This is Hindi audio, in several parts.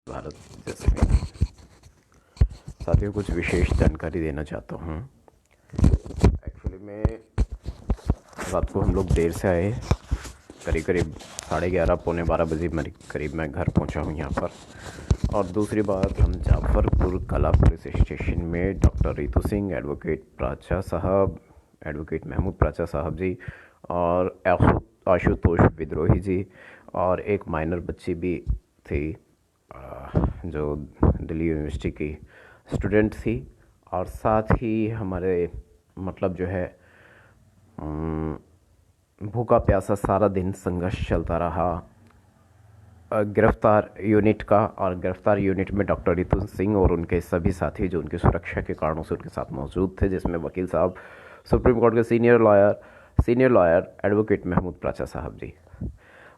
भारत जैसे में साथियों कुछ विशेष जानकारी देना चाहता हूँ। एक्चुअली में रात को हम लोग देर से आए, करीब करीब 11:30 पौने 12 बजे करीब मैं घर पहुँचा हूँ यहाँ पर। और दूसरी बात, हम जाफरपुर कला पुलिस स्टेशन में डॉक्टर रितु सिंह, एडवोकेट महमूद प्राचा साहब जी और आशुतोष विद्रोही जी और एक माइनर बच्ची भी थी जो दिल्ली यूनिवर्सिटी की स्टूडेंट थी। और साथ ही हमारे मतलब जो है भूखा प्यासा सारा दिन संघर्ष चलता रहा गिरफ्तार यूनिट का। और गिरफ्तार यूनिट में डॉक्टर रितु सिंह और उनके सभी साथी जो उनकी सुरक्षा के कारणों से उनके साथ मौजूद थे, जिसमें वकील साहब, सुप्रीम कोर्ट के सीनियर लॉयर एडवोकेट महमूद प्राचा साहब जी।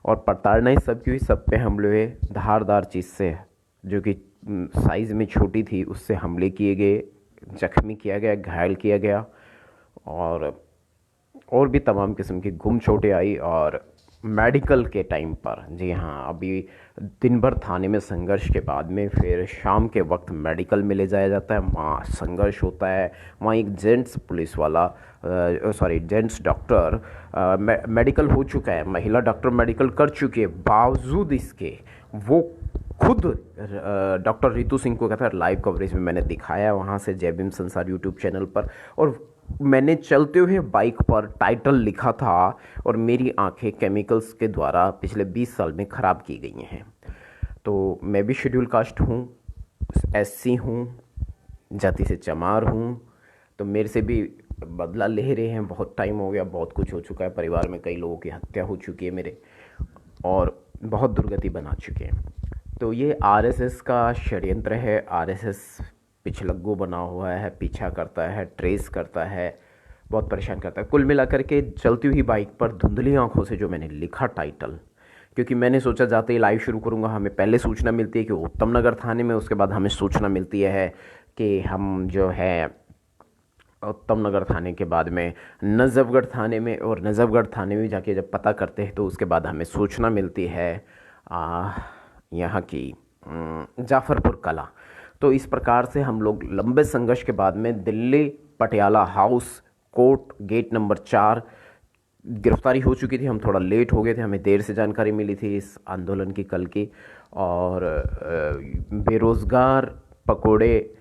और प्रताड़ना सब की हुई, सब पे हमले धारदार चीज़ से, जो कि साइज़ में छोटी थी, उससे हमले किए गए, जख्मी किया गया, घायल किया गया और भी तमाम किस्म की गुम चोटें आई। और मेडिकल के टाइम पर, जी हाँ, अभी दिन भर थाने में संघर्ष के बाद में फिर शाम के वक्त मेडिकल में ले जाया जाता है, वहाँ संघर्ष होता है। वहाँ एक जेंट्स डॉक्टर मेडिकल हो चुका है, महिला डॉक्टर मेडिकल कर चुकी है, बावजूद इसके वो खुद डॉक्टर रितु सिंह को कहता है, लाइव कवरेज में मैंने दिखाया वहाँ से जय भीम संसार यूट्यूब चैनल पर। और मैंने चलते हुए बाइक पर टाइटल लिखा था और मेरी आंखें केमिकल्स के द्वारा पिछले 20 साल में ख़राब की गई हैं। तो मैं भी शेड्यूल कास्ट हूँ, एससी हूँ, जाति से चमार हूँ, तो मेरे से भी बदला ले रहे हैं। बहुत टाइम हो गया, बहुत कुछ हो चुका है, परिवार में कई लोगों की हत्या हो चुकी है मेरे, और बहुत दुर्गति बना चुके हैं। तो ये आरएसएस का षड्यंत्र है। आरएसएस पिछलग्गू बना हुआ है, पीछा करता है, ट्रेस करता है, बहुत परेशान करता है। कुल मिलाकर के चलती हुई बाइक पर धुंधली आंखों से जो मैंने लिखा टाइटल, क्योंकि मैंने सोचा जाते ही लाइव शुरू करूंगा, हमें पहले सूचना मिलती है कि उत्तम नगर थाने में, उसके बाद हमें सूचना मिलती है कि हम जो है उत्तम नगर थाने के बाद में नजफगढ़ थाने में, और नजफगढ़ थाने में जाके जब पता करते हैं तो उसके बाद हमें सूचना मिलती है यहाँ की जाफरपुर कला। तो इस प्रकार से हम लोग लंबे संघर्ष के बाद में Delhi Patiala house court gate number 4 गिरफ्तारी हो चुकी थी। हम थोड़ा लेट हो गए थे, हमें देर से जानकारी मिली थी इस आंदोलन की कल की। और बेरोज़गार पकोड़े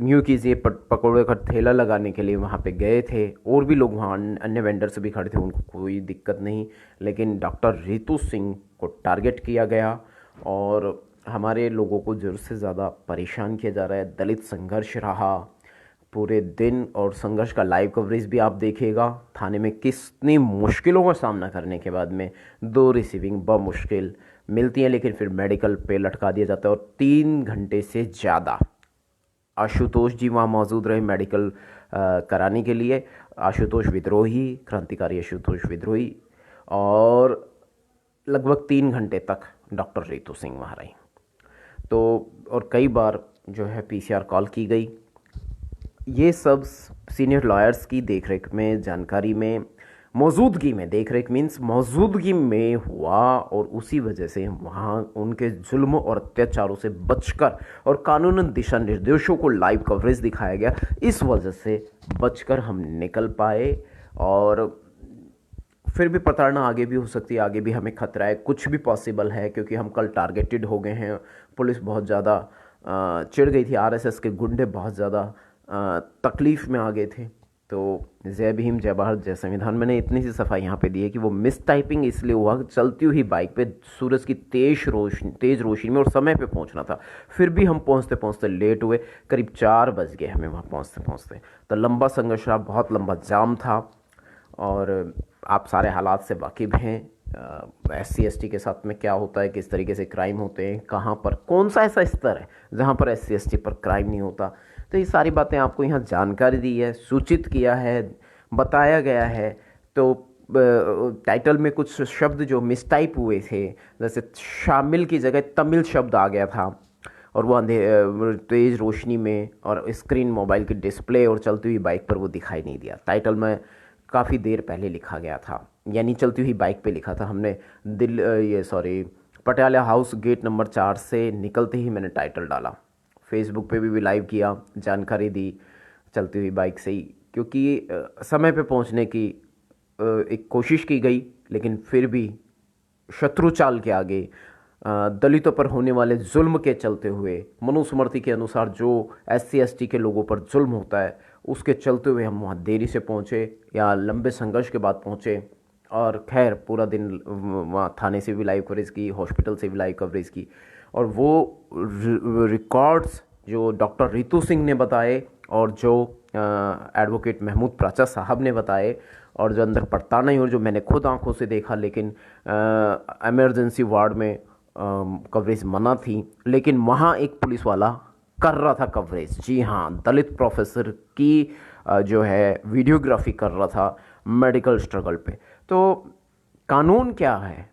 यूँ कीजिए पकौड़े का ठेला लगाने के लिए वहाँ पे गए थे, और भी लोग वहाँ अन्य वेंडर्स भी खड़े थे, उनको कोई दिक्कत नहीं। लेकिन डॉक्टर रितु सिंह को टारगेट किया गया और हमारे लोगों को ज़रूरत से ज़्यादा परेशान किया जा रहा है। दलित संघर्ष रहा पूरे दिन, और संघर्ष का लाइव कवरेज भी आप देखिएगा। थाने में कितनी मुश्किलों का सामना करने के बाद में 2 रिसीविंग बमुश्किल मिलती हैं, लेकिन फिर मेडिकल पे लटका दिया जाता है। और 3 घंटे से ज़्यादा आशुतोष जी वहाँ मौजूद रहे मेडिकल कराने के लिए। आशुतोष विद्रोही, क्रांतिकारी आशुतोष विद्रोही, और लगभग 3 घंटे तक डॉक्टर रितु सिंह वहाँ रही। तो और कई बार जो है पीसीआर कॉल की गई। ये सब सीनियर लॉयर्स की देखरेख में, जानकारी में, मौजूदगी में, देखरेख मीन्स मौजूदगी में हुआ। और उसी वजह से वहाँ उनके जुल्म और अत्याचारों से बचकर, और कानूनन दिशा निर्देशों को लाइव कवरेज दिखाया गया, इस वजह से बचकर हम निकल पाए। और फिर भी प्रताड़ना आगे भी हो सकती है, आगे भी हमें खतरा है, कुछ भी पॉसिबल है, क्योंकि हम कल टारगेटेड हो गए हैं। पुलिस बहुत ज़्यादा चिढ़ गई थी, आरएसएस के गुंडे बहुत ज़्यादा तकलीफ़ में आ गए थे। तो जय भीम, जय भारत, जय संविधान। मैंने इतनी सी सफाई यहाँ पे दी है कि वो मिस टाइपिंग इसलिए हुआ, चलती हुई बाइक पे सूरज की तेज़ रोशनी में और समय पे पहुँचना था। फिर भी हम पहुँचते पहुँचते लेट हुए, करीब 4 बज गए हमें वहाँ पहुँचते पहुँचते। तो लंबा संघर्ष रहा, बहुत लंबा जाम था। और आप सारे हालात से वाकिफ़ हैं, SC ST के साथ में क्या होता है, किस तरीके से क्राइम होते हैं, कहाँ पर कौन सा ऐसा स्तर है जहाँ पर SC ST पर क्राइम नहीं होता। तो ये सारी बातें आपको यहाँ जानकारी दी है, सूचित किया है, बताया गया है। तो टाइटल में कुछ शब्द जो मिसटाइप हुए थे, जैसे शामिल की जगह तमिल शब्द आ गया था, और वो तेज़ रोशनी में और स्क्रीन मोबाइल की डिस्प्ले और चलती हुई बाइक पर वो दिखाई नहीं दिया। टाइटल में काफ़ी देर पहले लिखा गया था, यानी चलती हुई बाइक पे लिखा था हमने पटियाला हाउस गेट नंबर 4 से निकलते ही मैंने टाइटल डाला, फेसबुक पे भी लाइव किया, जानकारी दी चलती हुई बाइक से ही, क्योंकि समय पे पहुंचने की एक कोशिश की गई, लेकिन फिर भी शत्रु चाल के आगे दलितों पर होने वाले जुल्म के चलते हुए, मनुस्मृति के अनुसार जो SC ST के लोगों पर जुल्म होता है उसके चलते हुए हम वहाँ देरी से पहुँचे या लंबे संघर्ष के बाद पहुँचे। और खैर पूरा दिन वहाँ थाने से भी लाइव कवरेज की, हॉस्पिटल से भी लाइव कवरेज की, और वो रिकॉर्ड्स जो डॉक्टर रितु सिंह ने बताए और जो एडवोकेट महमूद प्राचा साहब ने बताए और जो अंदर पड़ता नहीं और जो मैंने खुद आंखों से देखा, लेकिन इमरजेंसी वार्ड में कवरेज मना थी, लेकिन वहाँ एक पुलिस वाला कर रहा था कवरेज। जी हाँ, दलित प्रोफेसर की जो है वीडियोग्राफी कर रहा था मेडिकल स्ट्रगल पे। तो कानून क्या है,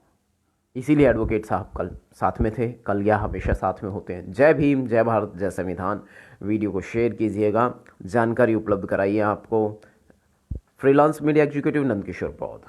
इसीलिए एडवोकेट साहब कल साथ में थे, कल या हमेशा साथ में होते हैं। जय भीम, जय भारत, जय संविधान। वीडियो को शेयर कीजिएगा, जानकारी उपलब्ध कराइए आपको। फ्रीलांस मीडिया एग्जीक्यूटिव नंदकिशोर बौद्ध।